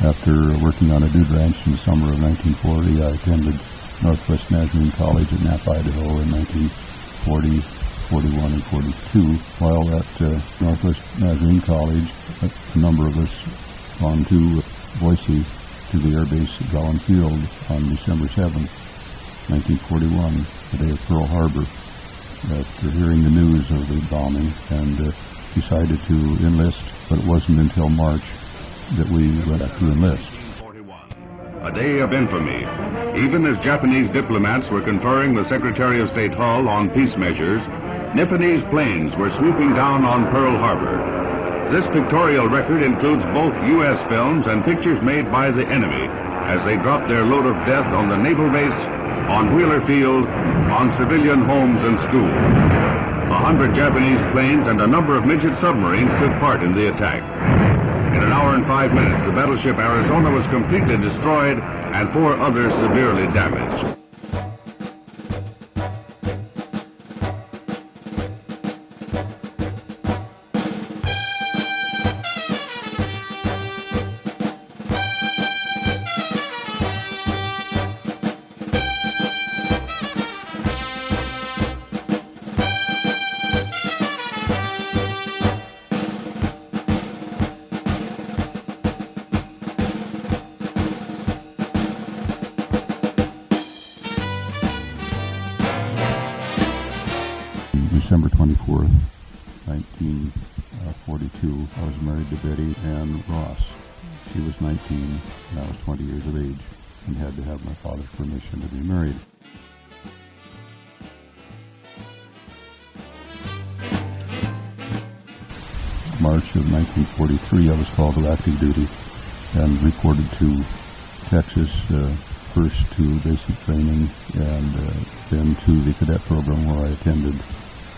After working on a dude ranch in the summer of 1940, I attended Northwest Nazarene College at Knapp, Idaho in 1940, 41, and 42. While at Northwest Nazarene College, a number of us gone to Boise to the air base at Gowan Field on December 7th, 1941, the day of Pearl Harbor, after hearing the news of the bombing, and decided to enlist, but it wasn't until March that we went to enlist. A day of infamy. Even as Japanese diplomats were conferring with Secretary of State Hull on peace measures, Nipponese planes were swooping down on Pearl Harbor. This pictorial record includes both U.S. films and pictures made by the enemy as they dropped their load of death on the naval base, on Wheeler Field, on civilian homes and schools. 100 Japanese planes and a number of midget submarines took part in the attack. In an hour and 5 minutes, the battleship Arizona was completely destroyed and 4 others severely damaged. December 24th, 1942, I was married to Betty Ann Ross. She was 19 and I was 20 years of age and had to have my father's permission to be married. March of 1943, I was called to active duty and reported to Texas, first to basic training and then to the cadet program where I attended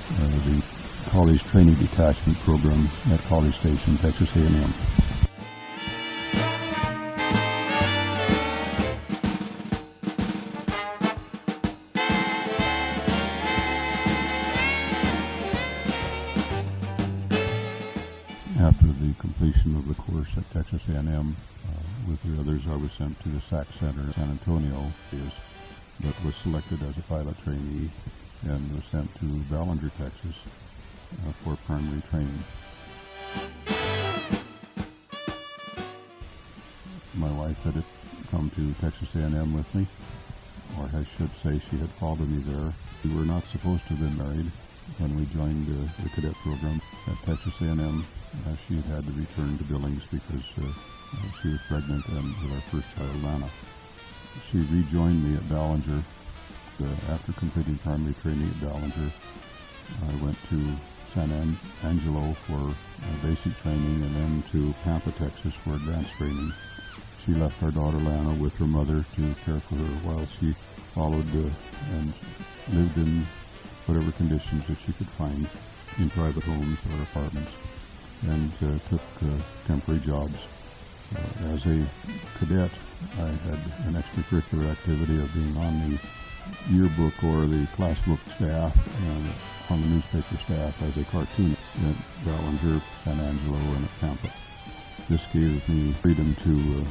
the College Training Detachment program at College Station, Texas A&M. After the completion of the course at Texas A&M, with the others, I was sent to the SAC Center in San Antonio, but was selected as a pilot trainee and was sent to Ballinger, Texas, for primary training. My wife had come to Texas A&M with me, or I should say she had followed me there. We were not supposed to have been married when we joined the cadet program at Texas A&M. She had to return to Billings because she was pregnant and with our first child, Lana. She rejoined me at Ballinger. After completing primary training at Ballinger, I went to San Angelo for basic training and then to Pampa, Texas for advanced training. She left our daughter Lana with her mother to care for her while she followed and lived in whatever conditions that she could find in private homes or apartments, and took temporary jobs. As a cadet, I had an extracurricular activity of being on the yearbook or the class book staff and on the newspaper staff as a cartoonist at Ballinger, San Angelo, and at Pampa. This gave me freedom to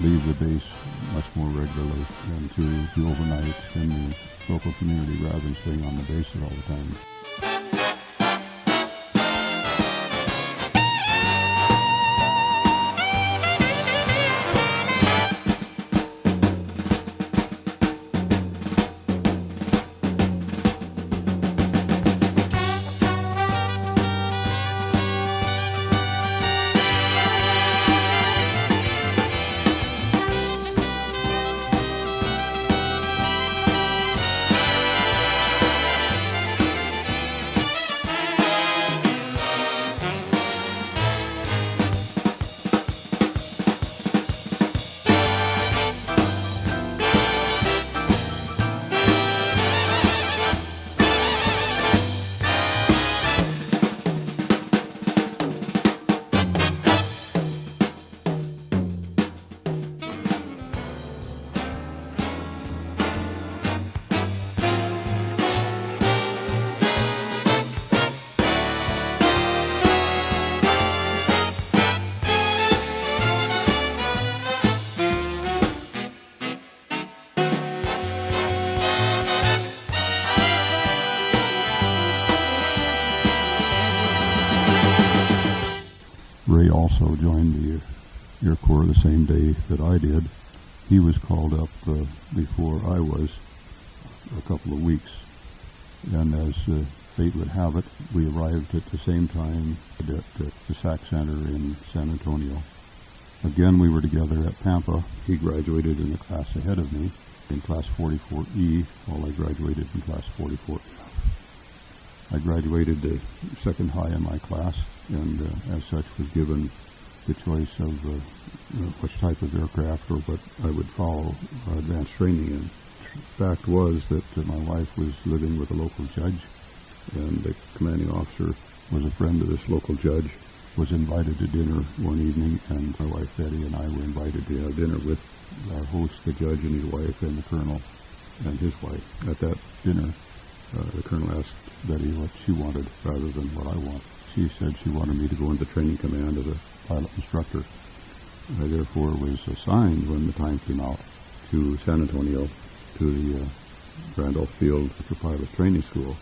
leave the base much more regularly and to do overnight in the local community rather than staying on the base all the time. Ray also joined the Air Corps the same day that I did. He was called up before I was, a couple of weeks. And as fate would have it, we arrived at the same time at the SAC Center in San Antonio. Again, we were together at Pampa. He graduated in the class ahead of me, in class 44E, while I graduated in class 44F. I graduated the second high in my class, and as such was given the choice of which type of aircraft or what I would follow advanced training in. Fact was that my wife was living with a local judge, and the commanding officer was a friend of this local judge, was invited to dinner one evening, and my wife Betty and I were invited to have dinner with our host, the judge and his wife, and the colonel and his wife. At that dinner, the colonel asked Betty what she wanted rather than what I wanted. She said she wanted me to go into training command as a pilot instructor. I therefore was assigned, when the time came out, to San Antonio, to the Randolph Field for Pilot Training School.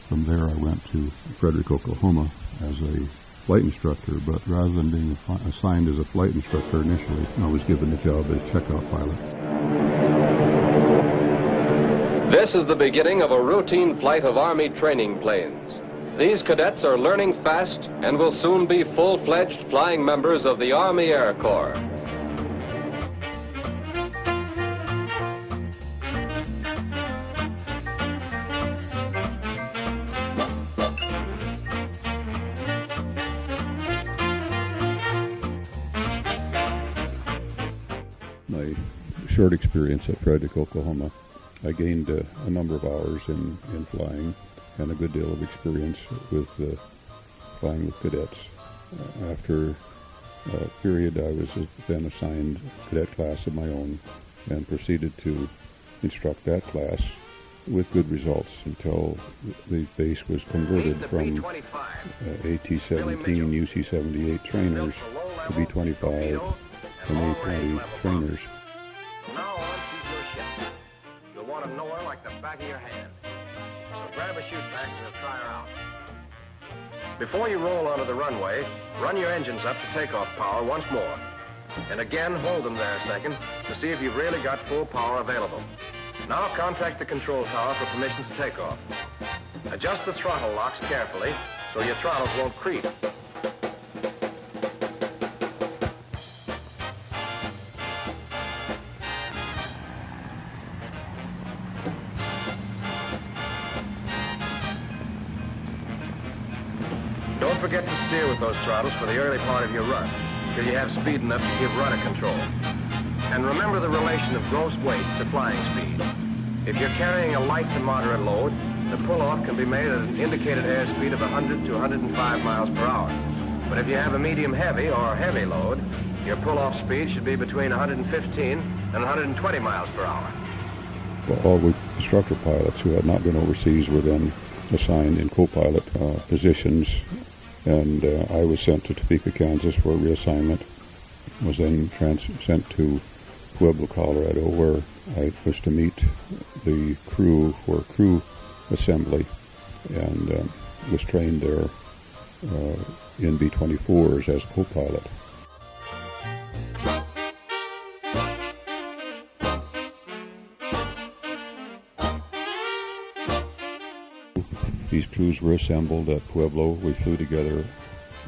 From there I went to Frederick, Oklahoma as a flight instructor, but rather than being assigned as a flight instructor initially, I was given the job as checkout pilot. This is the beginning of a routine flight of Army training planes. These cadets are learning fast and will soon be full-fledged flying members of the Army Air Corps. My short experience at Frederick, Oklahoma, I gained a number of hours in flying and a good deal of experience with flying with cadets. After a period, I was then assigned a cadet class of my own and proceeded to instruct that class with good results until the base was converted from AT-17, UC-78 trainers to B-25 and A-20 trainers. From now on, she's your ship. You'll want to know her like the back of your hand. So grab a chute pack and we'll try her out. Before you roll onto the runway, run your engines up to takeoff power once more. And again, hold them there a second to see if you've really got full power available. Now contact the control tower for permission to take off. Adjust the throttle locks carefully so your throttles won't creep. Don't forget to steer with those throttles for the early part of your run, till you have speed enough to give rudder control. And remember the relation of gross weight to flying speed. If you're carrying a light to moderate load, the pull-off can be made at an indicated airspeed of 100 to 105 miles per hour. But if you have a medium-heavy or heavy load, your pull-off speed should be between 115 and 120 miles per hour. Well, all the instructor pilots who had not been overseas were then assigned in co-pilot positions, and I was sent to Topeka, Kansas for a reassignment. Was then sent to Pueblo, Colorado, where I was to meet the crew for crew assembly, and was trained there in B-24s as co-pilot. These crews were assembled at Pueblo. We flew together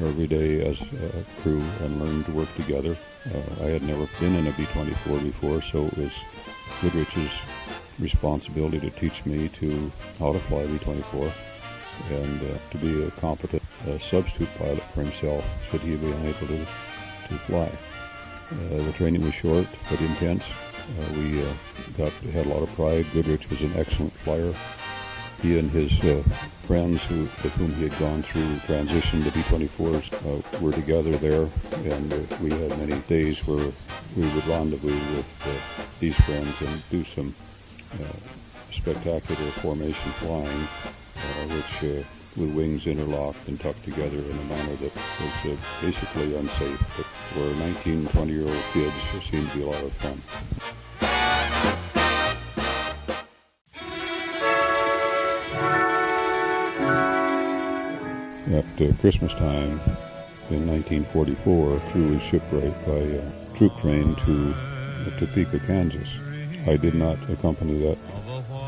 every day as a crew and learned to work together. I had never been in a B-24 before, so it was Goodrich's responsibility to teach me how to fly B-24 and to be a competent substitute pilot for himself should he be unable to fly. The training was short but intense. We had a lot of pride. Goodrich was an excellent flyer. He and his friends with whom he had gone through transition to B-24s were together there, and we had many days where we would rendezvous with these friends and do some spectacular formation flying, which with wings interlocked and tucked together in a manner that was basically unsafe, but for 19, 20-year-old kids, it seemed to be a lot of fun. At Christmas time, in 1944, a crew was shipwrecked by a troop train to Topeka, Kansas. I did not accompany that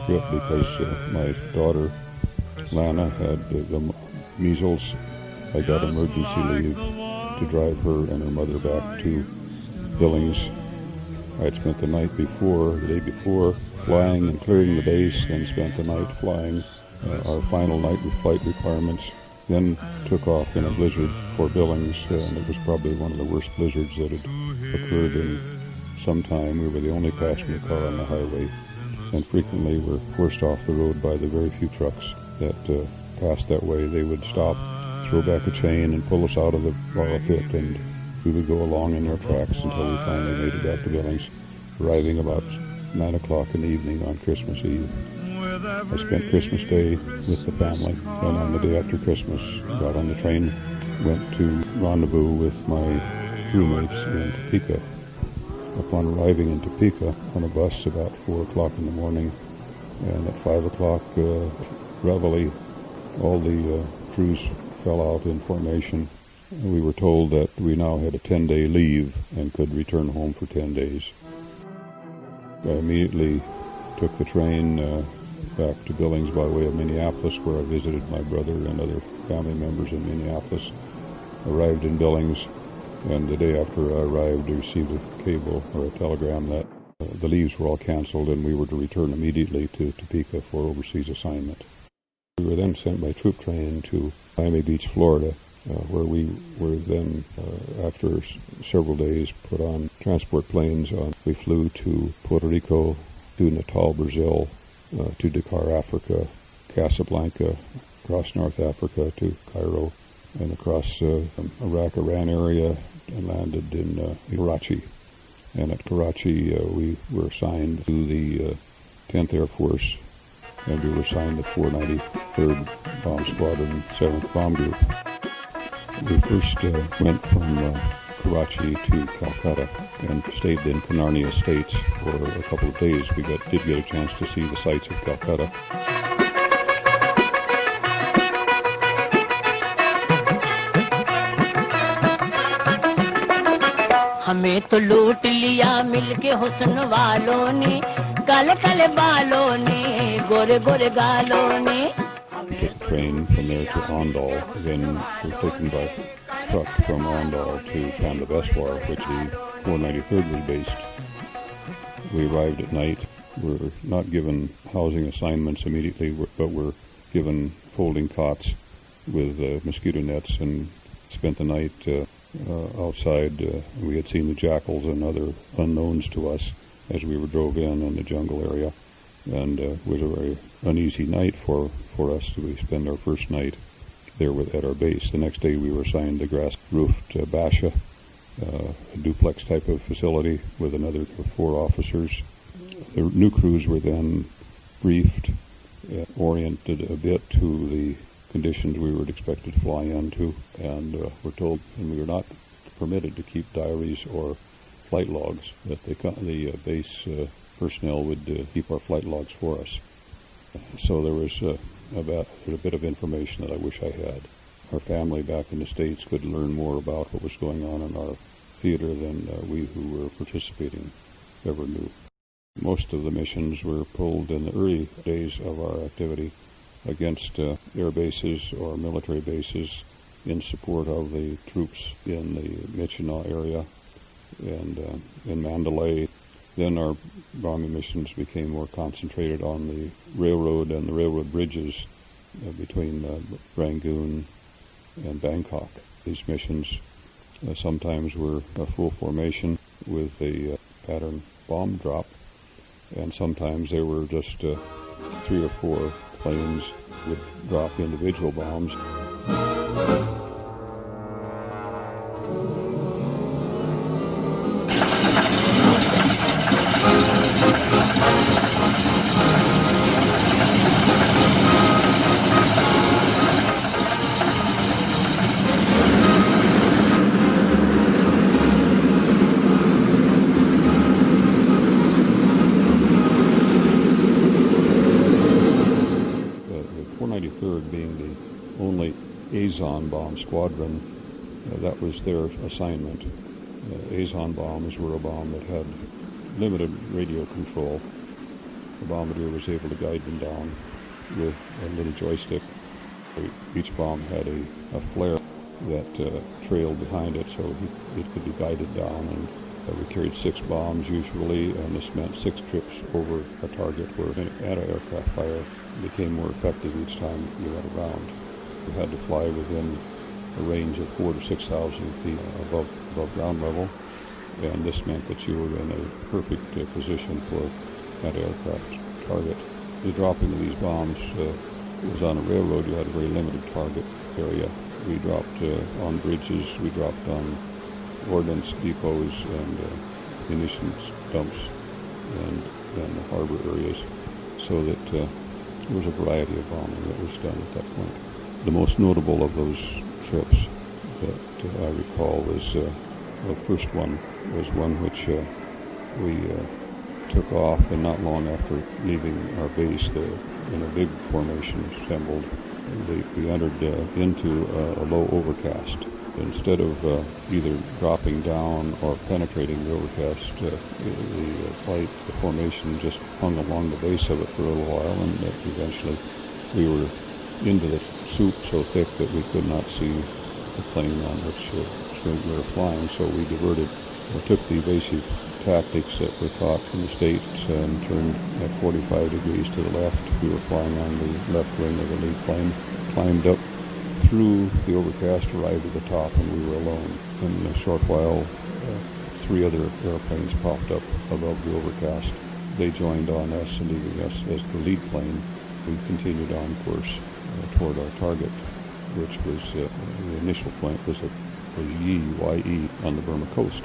trip because my daughter, Lana, had the measles. I got emergency leave to drive her and her mother back to Billings. I had spent the day before, flying and clearing the base, then spent the night flying our final night with flight requirements, then took off in a blizzard for Billings, and it was probably one of the worst blizzards that had occurred in some time. We were the only passenger car on the highway, and frequently were forced off the road by the very few trucks that passed that way. They would stop, throw back a chain, and pull us out of the borrow pit, and we would go along in their tracks until we finally made it back to Billings, arriving about 9 o'clock in the evening on Christmas Eve. I spent Christmas Day with the family, and on the day after Christmas, got on the train, went to rendezvous with my roommates in Topeka. Upon arriving in Topeka on a bus about 4 o'clock in the morning, and at 5 o'clock, reveille, all the crews fell out in formation. We were told that we now had a 10-day leave and could return home for 10 days. I immediately took the train back to Billings by way of Minneapolis, where I visited my brother and other family members in Minneapolis. Arrived in Billings, and the day after I arrived, I received a cable or a telegram that the leaves were all canceled and we were to return immediately to Topeka for overseas assignment. We were then sent by troop train to Miami Beach, Florida, where we were then, after several days, put on transport planes. We flew to Puerto Rico, to Natal, Brazil, to Dakar, Africa, Casablanca, across North Africa to Cairo, and across Iraq-Iran area, and landed in Karachi. And at Karachi, we were assigned to the 10th Air Force, and we were assigned the 493rd Bomb Squadron, 7th Bomb Group. We first went from Karachi to Calcutta and stayed in Canarney Estates for a couple of days. We did get a chance to see the sights of Calcutta. हमें तो लूट लिया मिलके हुस्न वालों ने काले काले बालों ने गोरे गोरे गालों ने. Took the train from there to Ondal, then we were taken by truck from Ondal to Panda Beswar, which the 493rd was based. We arrived at night. We were not given housing assignments immediately, but were given folding cots with mosquito nets and spent the night outside. We had seen the jackals and other unknowns to us as we were drove in the jungle area, and it was a very uneasy night for us to spend our first night there at our base. The next day we were assigned the grass-roofed Basha, a duplex type of facility with another 4 officers. The new crews were then briefed, oriented a bit to the conditions we were expected to fly into, and were told, and we were not permitted to keep diaries or flight logs, that the base personnel would keep our flight logs for us. So there was a bit of information that I wish I had. Our family back in the States could learn more about what was going on in our theater than we who were participating ever knew. Most of the missions were pulled in the early days of our activity against air bases or military bases in support of the troops in the Michina area and in Mandalay. Then our bombing missions became more concentrated on the railroad and the railroad bridges between Rangoon and Bangkok. These missions sometimes were a full formation with a pattern bomb drop, and sometimes they were just 3 or 4 planes would drop individual bombs. The 493rd being the only Azon bomb squadron That was their assignment. Azon bombs were a bomb that had limited radio control. The bombardier was able to guide them down with a little joystick. Each bomb had a flare that trailed behind it, so it could be guided down. And we carried 6 bombs usually, and this meant 6 trips over a target where anti-aircraft fire became more effective each time you went around. You had to fly within a range of 4,000 to 6,000 feet above ground level, and this meant that you were in a perfect position for anti-aircraft target. The dropping of these bombs was on a railroad. You had a very limited target area. We dropped on bridges, we dropped on ordnance depots and munitions dumps and the harbor areas, so that there was a variety of bombing that was done at that point. The most notable of those trips that I recall was the first one was one which we took off, and not long after leaving our base, in a big formation assembled, we entered into a low overcast. Instead of either dropping down or penetrating the overcast, the formation just hung along the base of it for a little while, and eventually we were into the soup so thick that we could not see the plane on which we were flying. So we diverted, took the evasive tactics that were taught in the States and turned at 45 degrees to the left. We were flying on the left wing of the lead plane, climbed up through the overcast, arrived at the top, and we were alone. In a short while, 3 other airplanes popped up above the overcast. They joined on us, and leaving us as the lead plane. We continued on course toward our target, which was the initial point was YE on the Burma coast.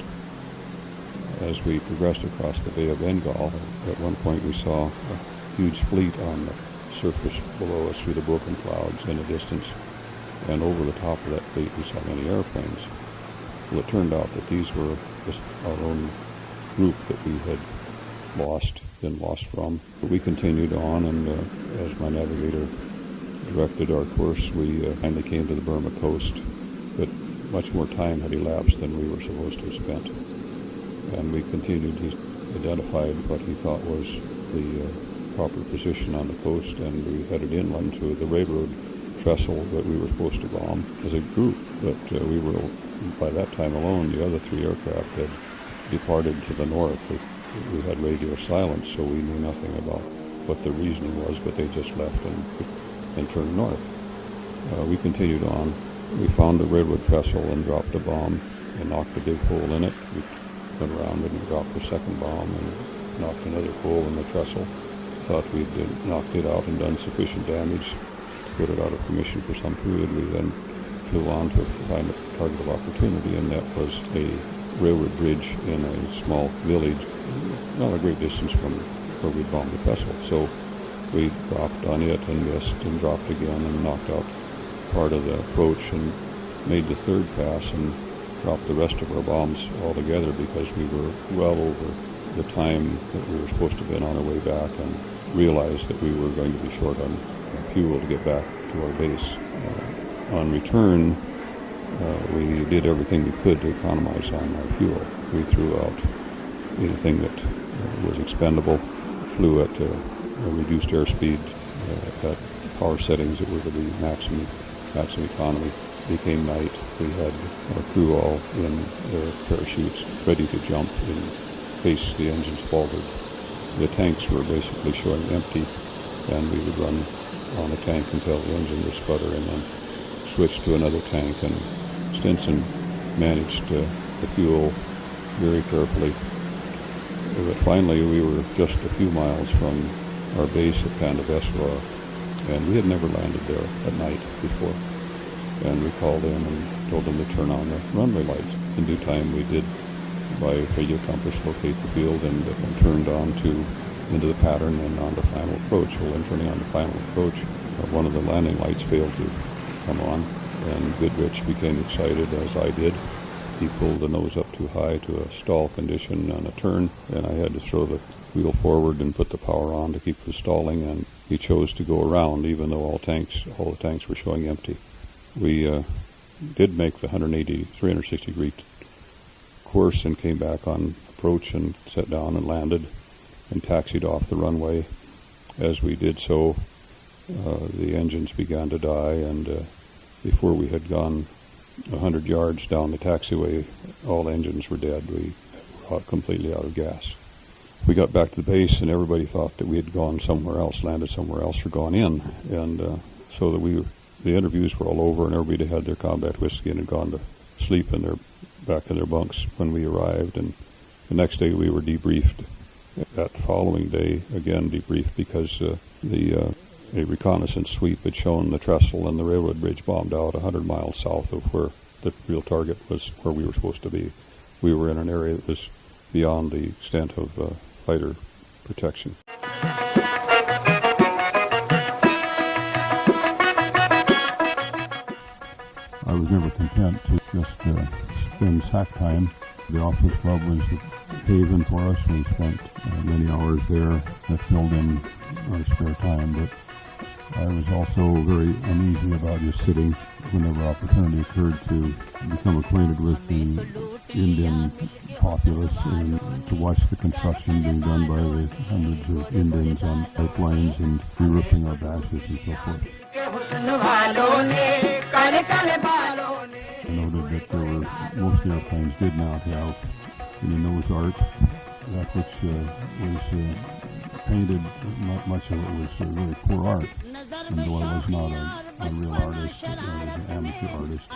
As we progressed across the Bay of Bengal, at one point we saw a huge fleet on the surface below us through the broken clouds in the distance, and over the top of that fleet we saw many airplanes. Well, it turned out that these were just our own group that we had been lost from. But we continued on, and as my navigator directed our course, we finally came to the Burma coast, but much more time had elapsed than we were supposed to have spent. And we continued. He identified what he thought was the proper position on the coast, and we headed inland to the railroad trestle that we were supposed to bomb as a group. But we were, by that time alone, the other 3 aircraft had departed to the north. We had radio silence, so we knew nothing about what the reasoning was, but they just left and turned north. We continued on. We found the railroad trestle and dropped a bomb and knocked a big hole in it. We went around and dropped a second bomb and knocked another hole in the trestle. Thought we'd knocked it out and done sufficient damage to put it out of commission for some period. We then flew on to find a target of opportunity, and that was a railroad bridge in a small village, not a great distance from where we bombed the trestle. So we dropped on it and missed, and dropped again and knocked out part of the approach, and made the 3rd pass and dropped the rest of our bombs altogether, because we were well over the time that we were supposed to have been on our way back, and realized that we were going to be short on fuel to get back to our base. On return, we did everything we could to economize on our fuel. We threw out anything that was expendable, flew at a reduced airspeed at power settings that were to be maximum economy. It became night. We had our crew all in their parachutes, ready to jump in case the engines faltered. The tanks were basically showing empty, and we would run on a tank until the engine would sputter, and then switch to another tank. And Stinson managed the fuel very carefully. But finally, we were just a few miles from our base at Pandaveswar, and we had never landed there at night before. And we called in and told them to turn on the runway lights. In due time, we did, by radio compass, locate the field, and turned on into the pattern and on the final approach. Well, in turning on the final approach, one of the landing lights failed to come on, and Goodrich became excited, as I did. He pulled the nose up too high to a stall condition on a turn, and I had to throw the wheel forward and put the power on to keep from stalling, and he chose to go around, even though all the tanks were showing empty. We did make the 360-degree course and came back on approach and set down and landed and taxied off the runway. As we did so, the engines began to die, and before we had gone 100 yards down the taxiway, all engines were dead. We were completely out of gas. We got back to the base, and everybody thought that we had gone somewhere else, landed somewhere else, or gone in, and so that the interviews were all over, and everybody had their combat whiskey and had gone to sleep back in their bunks when we arrived. And the next day we were debriefed. That following day, again debriefed, because a reconnaissance sweep had shown the trestle and the railroad bridge bombed out 100 miles south of where the real target was, where we were supposed to be. We were in an area that was beyond the extent of fighter protection. I was never content to just spend sack time. The officers' club was a haven for us. We spent many hours there that filled in our spare time, but I was also very uneasy about just sitting whenever opportunity occurred to become acquainted with the Indian populace and to watch the construction being done by the hundreds of Indians on pipelines and re-roofing our badges and so forth. I noted that most airplanes did not have any nose art, that which was painted. Not much of it was very poor art. And though I was not a real artist, I was an amateur artist,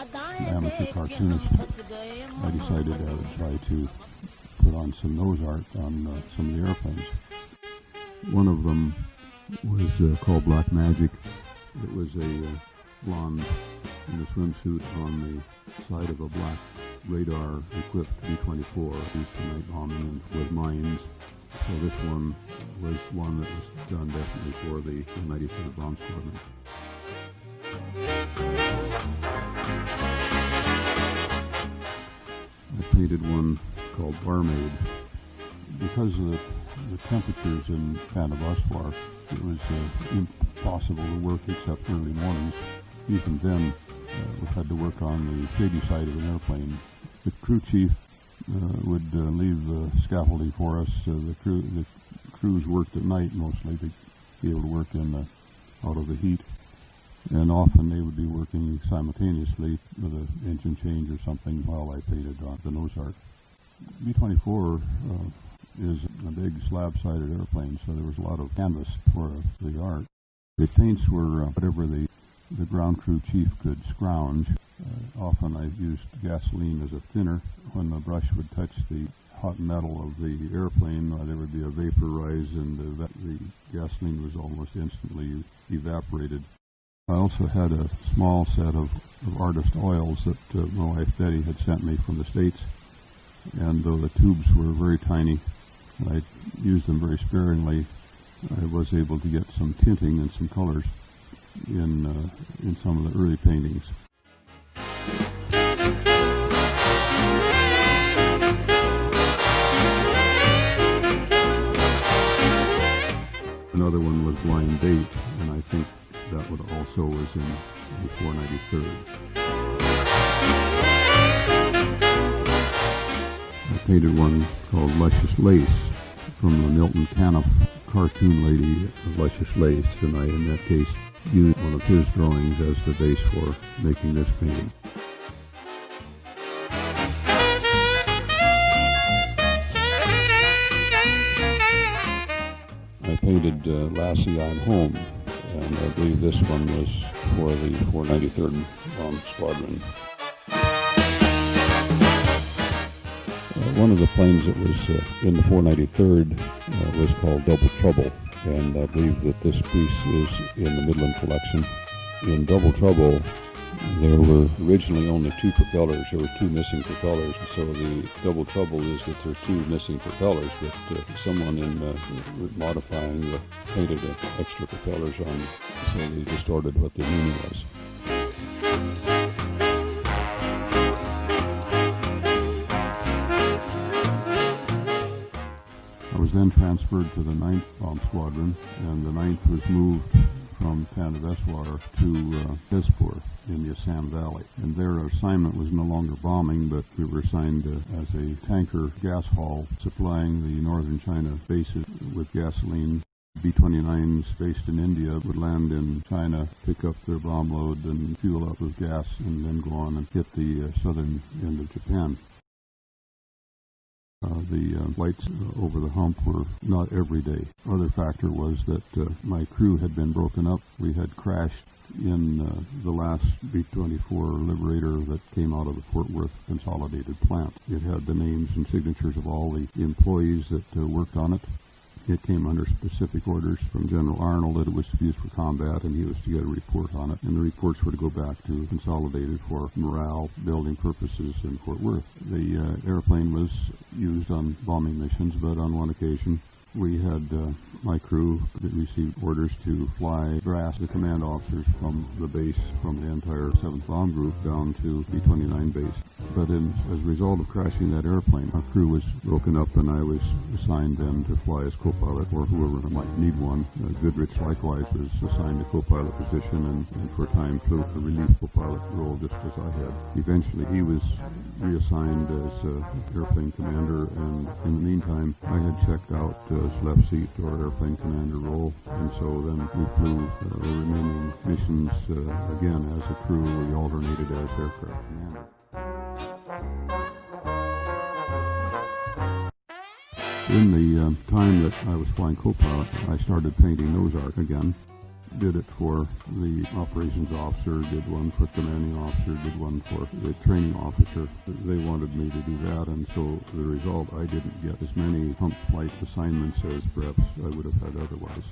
an amateur cartoonist, I decided I would try to put on some nose art on some of the airplanes. One of them was called Black Magic. It was a blonde in a swimsuit on the side of a black radar-equipped B-24 used for night bombing with mines. So this one was one that was done definitely for the 93rd Bomb Squadron. I painted one called Barmaid. Because of the temperatures in Bandabaswar, it was impossible to work except early mornings. Even then, we had to work on the shady side of an airplane. The crew chief would leave the scaffolding for us. The crews worked at night mostly to be able to work out of the heat, and often they would be working simultaneously with an engine change or something while I painted on the nose art. B-24 is a big slab-sided airplane, so there was a lot of canvas for the art. The paints were whatever the ground crew chief could scrounge. Often I used gasoline as a thinner. When the brush would touch the hot metal of the airplane, there would be a vapor rise, and the gasoline was almost instantly evaporated. I also had a small set of artist oils that my wife Betty had sent me from the States, and though the tubes were very tiny, I used them very sparingly. I was able to get some tinting and some colors in some of the early paintings. Another one was Blind Date, and I think that one also was in the 493rd. I painted one called Luscious Lace from the Milton Caniff cartoon lady, Luscious Lace, and I, in that case, used one of his drawings as the base for making this painting. I painted Lassie, I'm Home, and I believe this one was for the 493rd Bomb Squadron. One of the planes that was in the 493rd was called Double Trouble, and I believe that this piece is in the Midland collection. In Double Trouble, there were originally only two propellers. There were two missing propellers, and so the Double Trouble is that there are two missing propellers, but someone in modifying painted extra propellers on, so they distorted what the meaning was. I was then transferred to the 9th Bomb Squadron, and the 9th was moved from Tanaveswar to Hezpur in the Assam Valley. And their assignment was no longer bombing, but we were assigned as a tanker gas haul supplying the northern China bases with gasoline. B-29s based in India would land in China, pick up their bomb load and fuel up with gas, and then go on and hit the southern end of Japan. The flights over the hump were not every day. Other factor was that my crew had been broken up. We had crashed in the last B-24 Liberator that came out of the Fort Worth Consolidated plant. It had the names and signatures of all the employees that worked on it. It came under specific orders from General Arnold that it was to be used for combat, and he was to get a report on it. And the reports were to go back to Consolidated for morale building purposes in Fort Worth. The airplane was used on bombing missions, but on one occasion we had my crew that received orders to fly brass the command officers from the base, from the entire 7th Bomb Group down to B-29 base. But as a result of crashing that airplane, our crew was broken up, and I was assigned then to fly as co-pilot, or whoever might need one. Goodrich likewise was assigned a co-pilot position, and for a time flew a relief co-pilot role just as I had. Eventually he was reassigned as airplane commander, and in the meantime I had checked out left seat or airplane commander role, and so then we flew the remaining missions again as a crew. We alternated as aircraft commander. In the time that I was flying co-pilot, I started painting nose art again. Did it for the operations officer, did one for commanding officer, did one for the training officer. They wanted me to do that, and so the result, I didn't get as many hump flight assignments as perhaps I would have had otherwise.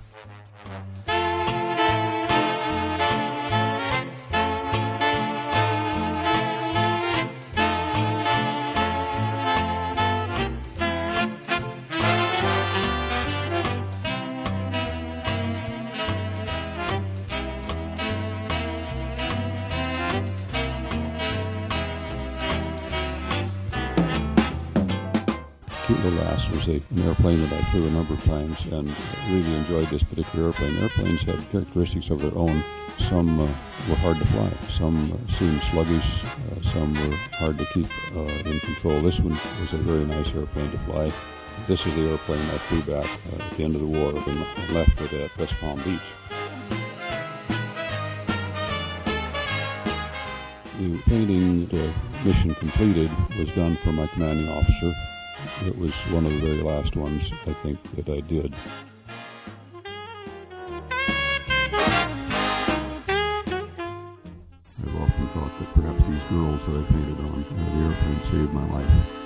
Lass was an airplane that I flew a number of times and really enjoyed this particular airplane. Airplanes had characteristics of their own. Some were hard to fly, some seemed sluggish, some were hard to keep in control. This one was a very nice airplane to fly. This is the airplane I flew back at the end of the war and left it at West Palm Beach. The painting, the mission completed, was done for my commanding officer. It was one of the very last ones, I think, that I did. I've often thought that perhaps these girls that I painted on the airplane saved my life.